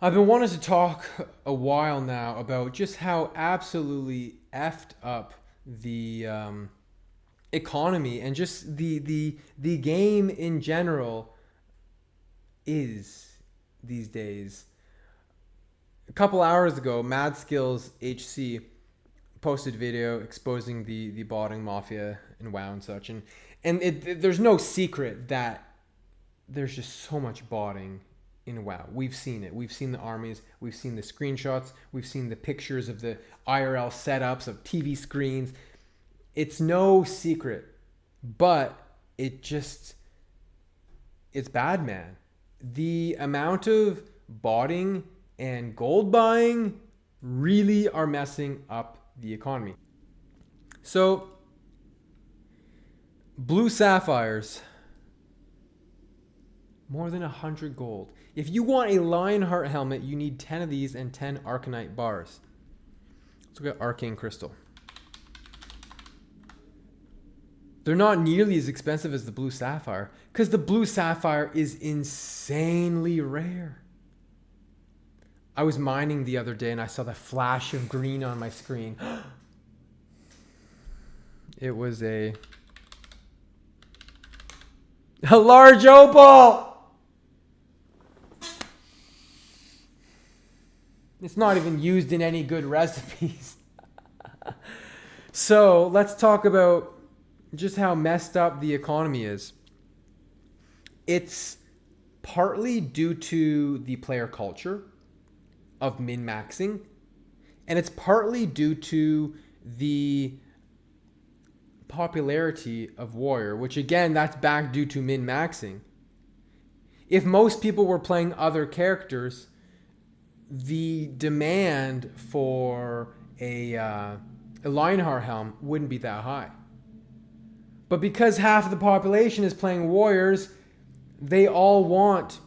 I've been wanting to talk a while now about just how absolutely effed up the economy and just the game in general is these days. A couple hours ago, Mad Skills HC posted video exposing the botting mafia and WoW and such, and there's no secret that there's just so much botting in WoW. We've seen it. We've seen the armies. We've seen the screenshots. We've seen the pictures of the IRL setups of TV screens. It's no secret, but it's bad, man. The amount of botting and gold buying really are messing up the economy. So, blue sapphires, more than 100 gold. If you want a Lionheart helmet, you need 10 of these and 10 Arcanite bars. Let's look at Arcane Crystal. They're not nearly as expensive as the blue sapphire because the blue sapphire is insanely rare. I was mining the other day and I saw the flash of green on my screen. It was a large opal! It's not even used in any good recipes. So let's talk about just how messed up the economy is. It's partly due to the player culture of min-maxing, and it's partly due to the popularity of Warrior, which again, that's back due to min-maxing. If most people were playing other characters, the demand for a Lionheart helm wouldn't be that high. But because half of the population is playing Warriors, they all want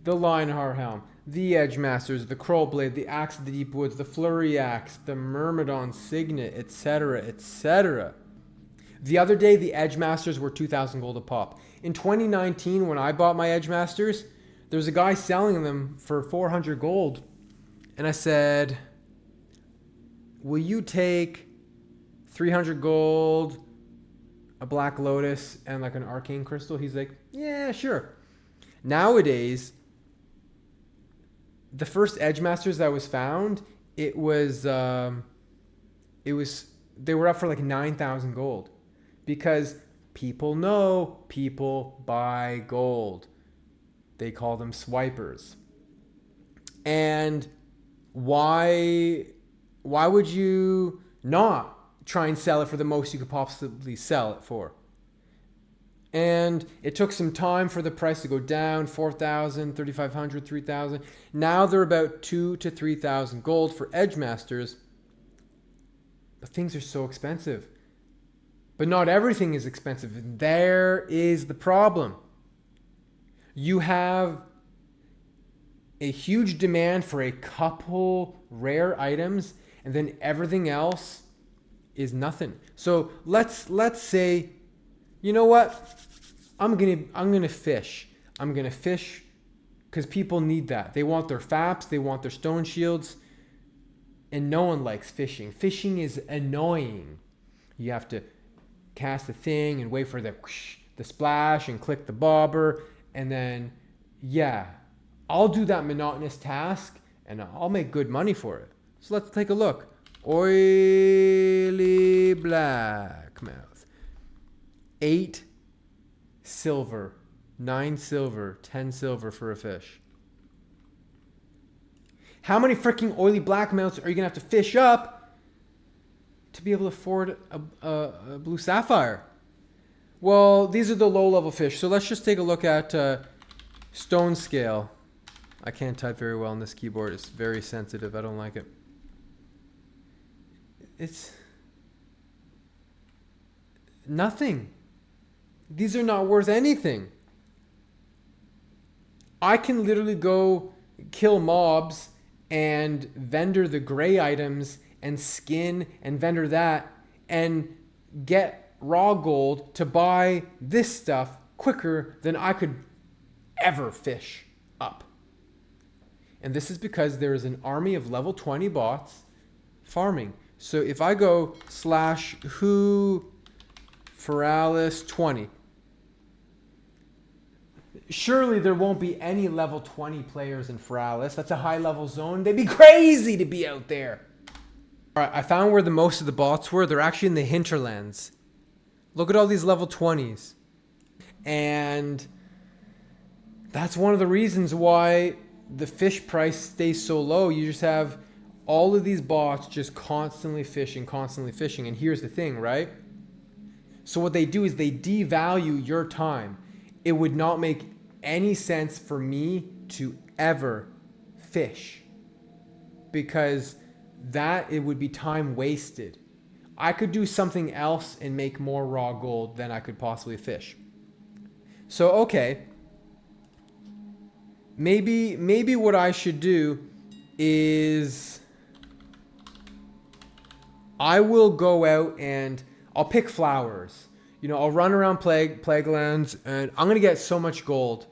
the Lionheart helm, the Edgemasters, the Crowblade, the Axe of the Deep Woods, the Flurry Axe, the Myrmidon Signet, etc., etc. The other day, the Edgemasters were 2,000 gold a pop. In 2019, when I bought my Edgemasters, there was a guy selling them for 400 gold. And I said, will you take 300 gold, a Black Lotus, and like an Arcane Crystal? He's like, yeah, sure. Nowadays, the first Edgemasters that was found, they were up for like 9,000 gold. Because people know people buy gold. They call them swipers. And why would you not try and sell it for the most you could possibly sell it for? And it took some time for the price to go down, 4,000, 3,500, 3,000. Now they're about 2,000 to 3,000 gold for Edgemasters. But things are so expensive. But not everything is expensive. There is the problem. You have a huge demand for a couple rare items, and then everything else is nothing. So let's say, you know what? I'm gonna fish. I'm gonna fish because people need that. They want their faps, they want their stone shields, and no one likes fishing. Fishing is annoying. You have to cast the thing and wait for the splash and click the bobber, and then I'll do that monotonous task and I'll make good money for it. So let's take a look. Oily Blackmouth. 8 silver, 9 silver, 10 silver for a fish. How many freaking oily blackmouths are you gonna have to fish up to be able to afford a blue sapphire? Well, these are the low-level fish. So let's just take a look at stone scale. I can't type very well on this keyboard. It's very sensitive. I don't like it. It's nothing. These are not worth anything. I can literally go kill mobs and vendor the gray items and skin and vendor that and get raw gold to buy this stuff quicker than I could ever fish up. And this is because there is an army of level 20 bots farming. So if I go /who Feralis 20, surely there won't be any level 20 players in Feralis. That's a high level zone. They'd be crazy to be out there. All right, I found where the most of the bots were. They're actually in the hinterlands. Look at all these level 20s. And that's one of the reasons why the fish price stays so low. You just have all of these bots just constantly fishing. And here's the thing, right? So what they do is they devalue your time. It would not make any sense for me to ever fish, because it would be time wasted. I could do something else and make more raw gold than I could possibly fish. So, okay. Maybe what I should do is I will go out and I'll pick flowers. You know, I'll run around Plaguelands and I'm going to get so much gold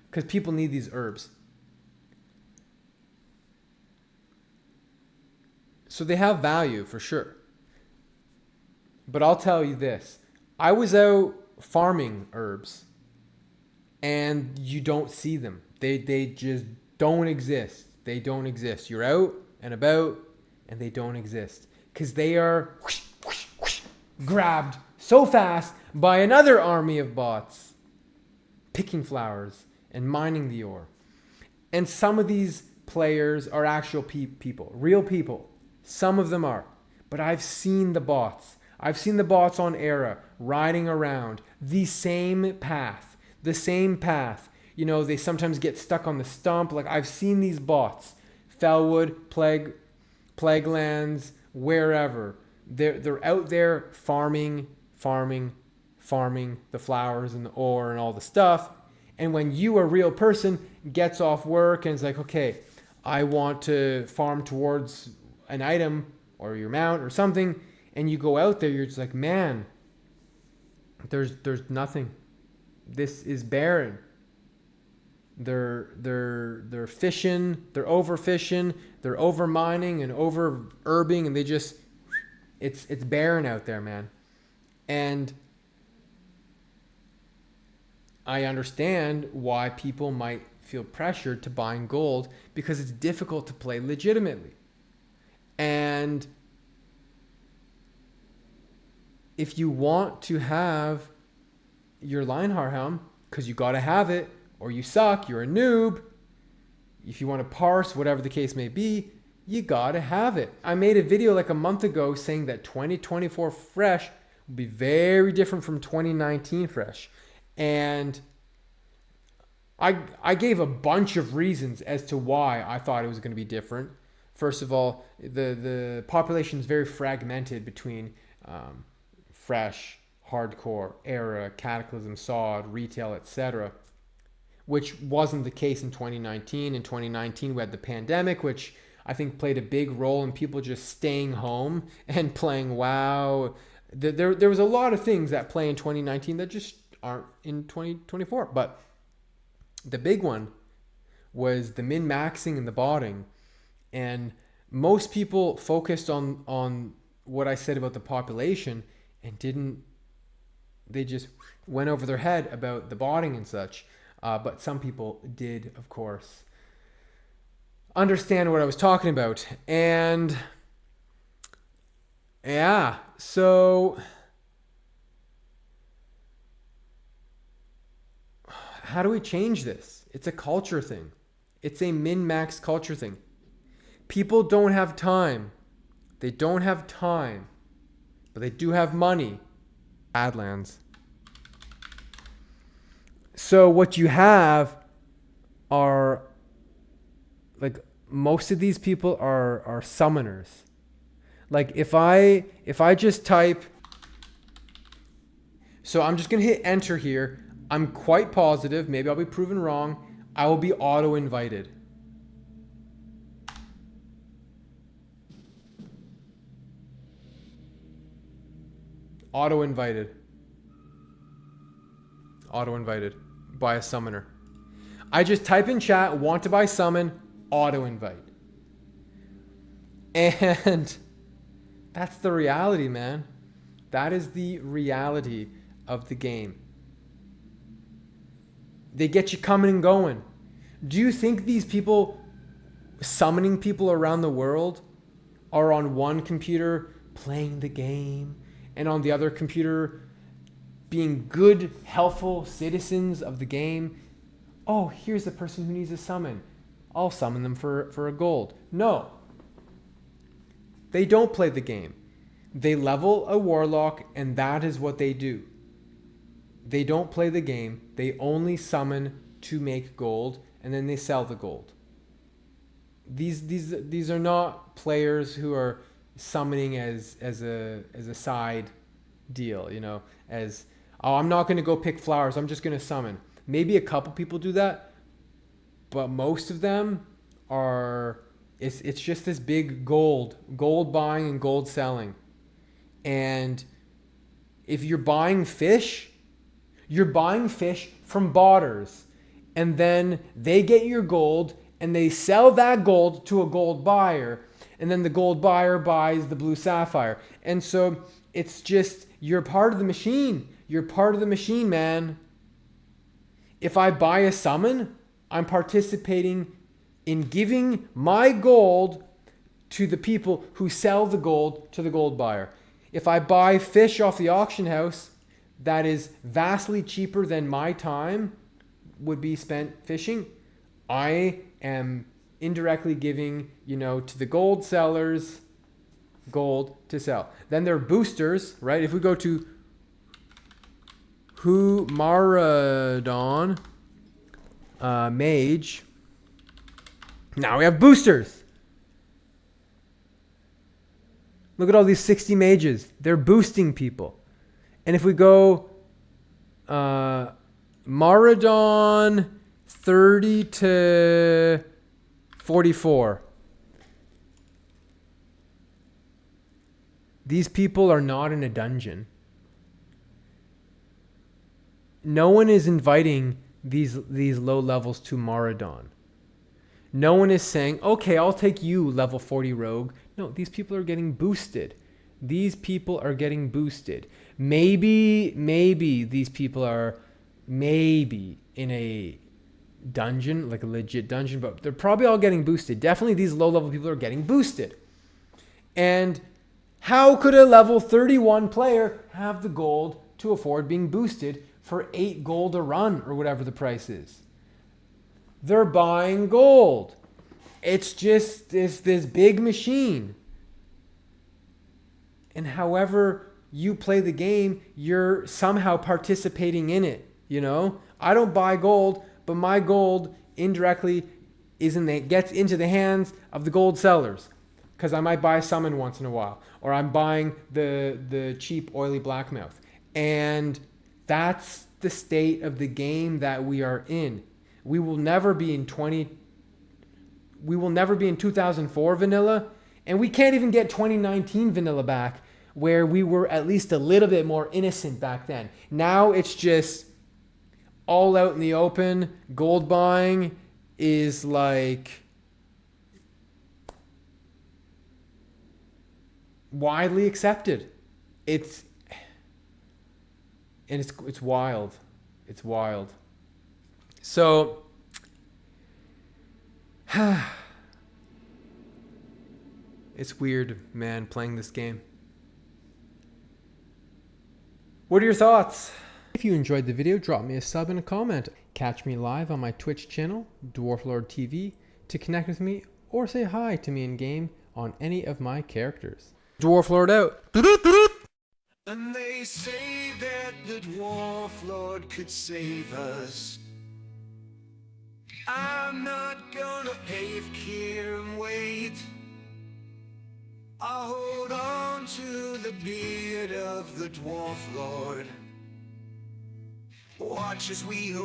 because people need these herbs. So they have value for sure. But I'll tell you this. I was out farming herbs and you don't see them. They just don't exist. They don't exist. You're out and about and they don't exist because they are grabbed so fast by another army of bots picking flowers and mining the ore. And some of these players are actual people, real people. Some of them are. But I've seen the bots. I've seen the bots on Era riding around the same path. You know, they sometimes get stuck on the stump. Like, I've seen these bots. Fellwood, Plaguelands, wherever. They're out there farming the flowers and the ore and all the stuff. And when you, a real person, gets off work and is like, okay, I want to farm towards an item or your mount or something, and you go out there, you're just like, man, there's nothing. This is barren. They're fishing, they're overfishing, they're over mining and over herbing, and they just it's barren out there, man. And I understand why people might feel pressured to buying gold because it's difficult to play legitimately. And if you want to have your Lionheart helm, because you got to have it, or you suck, you're a noob, if you want to parse, whatever the case may be, you got to have it. I made a video like a month ago saying that 2024 Fresh will be very different from 2019 Fresh. And I gave a bunch of reasons as to why I thought it was going to be different. First of all, the population is very fragmented between Fresh, Hardcore, Era, Cataclysm, Sod, Retail, etc., which wasn't the case in 2019. In 2019, we had the pandemic, which I think played a big role in people just staying home and playing WoW. There was a lot of things that play in 2019 that just aren't in 2024. But the big one was the min-maxing and the botting. And most people focused on what I said about the population and they just went over their head about the botting and such. But some people did, of course, understand what I was talking about. And yeah, so how do we change this? It's a culture thing. It's a min-max culture thing. People don't have time. They don't have time, but they do have money. Badlands. So what you have are, like, most of these people are summoners. Like, if I just type, so I'm just gonna hit enter here. I'm quite positive, maybe I'll be proven wrong, I will be auto-invited. Auto-invited by a summoner. I just type in chat, want to buy summon, auto invite. And that's the reality, man. That is the reality of the game. They get you coming and going. Do you think these people summoning people around the world are on one computer playing the game and on the other computer being good, helpful citizens of the game? Oh, here's the person who needs a summon. I'll summon them for a gold. No. They don't play the game. They level a warlock, and that is what they do. They don't play the game. They only summon to make gold, and then they sell the gold. These are not players who are summoning as a side deal, you know, as, oh, I'm not going to go pick flowers, I'm just going to summon. Maybe a couple people do that, but most of them are, it's just this big gold buying and gold selling. And if you're buying fish from botters, and then they get your gold and they sell that gold to a gold buyer, and then the gold buyer buys the blue sapphire. And so it's just, you're part of the machine. You're part of the machine, man. If I buy a summon, I'm participating in giving my gold to the people who sell the gold to the gold buyer. If I buy fish off the auction house that is vastly cheaper than my time would be spent fishing, I am indirectly giving, you know, to the gold sellers gold to sell. Then there are boosters, right? If we go to Humaradon Mage, now we have boosters. Look at all these 60 mages. They're boosting people. And if we go Maradon 30 to 44. These people are not in a dungeon. No one is inviting these low levels to Maradon. No one is saying, okay, I'll take you, level 40 rogue. No, these people are getting boosted. These people are getting boosted. Maybe these people are maybe in a dungeon, like a legit dungeon, but they're probably all getting boosted. Definitely these low-level people are getting boosted. And how could a level 31 player have the gold to afford being boosted for 8 gold a run or whatever the price is? They're buying gold. It's just this big machine. And however you play the game, you're somehow participating in it, you know? I don't buy gold, but my gold indirectly gets into the hands of the gold sellers, because I might buy a summon once in a while, or I'm buying the cheap oily blackmouth. And that's the state of the game that we are in. We will never be in 2004 vanilla, and we can't even get 2019 vanilla back, where we were at least a little bit more innocent back then. Now it's just all out in the open. Gold buying is like widely accepted. It's wild. It's wild. So it's weird, man, playing this game. What are your thoughts? If you enjoyed the video, drop me a sub and a comment. Catch me live on my Twitch channel, Dwarf Lord TV, to connect with me or say hi to me in game on any of my characters. Dwarf Lord out. And they say that the Dwarf Lord could save us. I'm not gonna cave here and wait. I'll hold on to the beard of the Dwarf Lord. Watch as we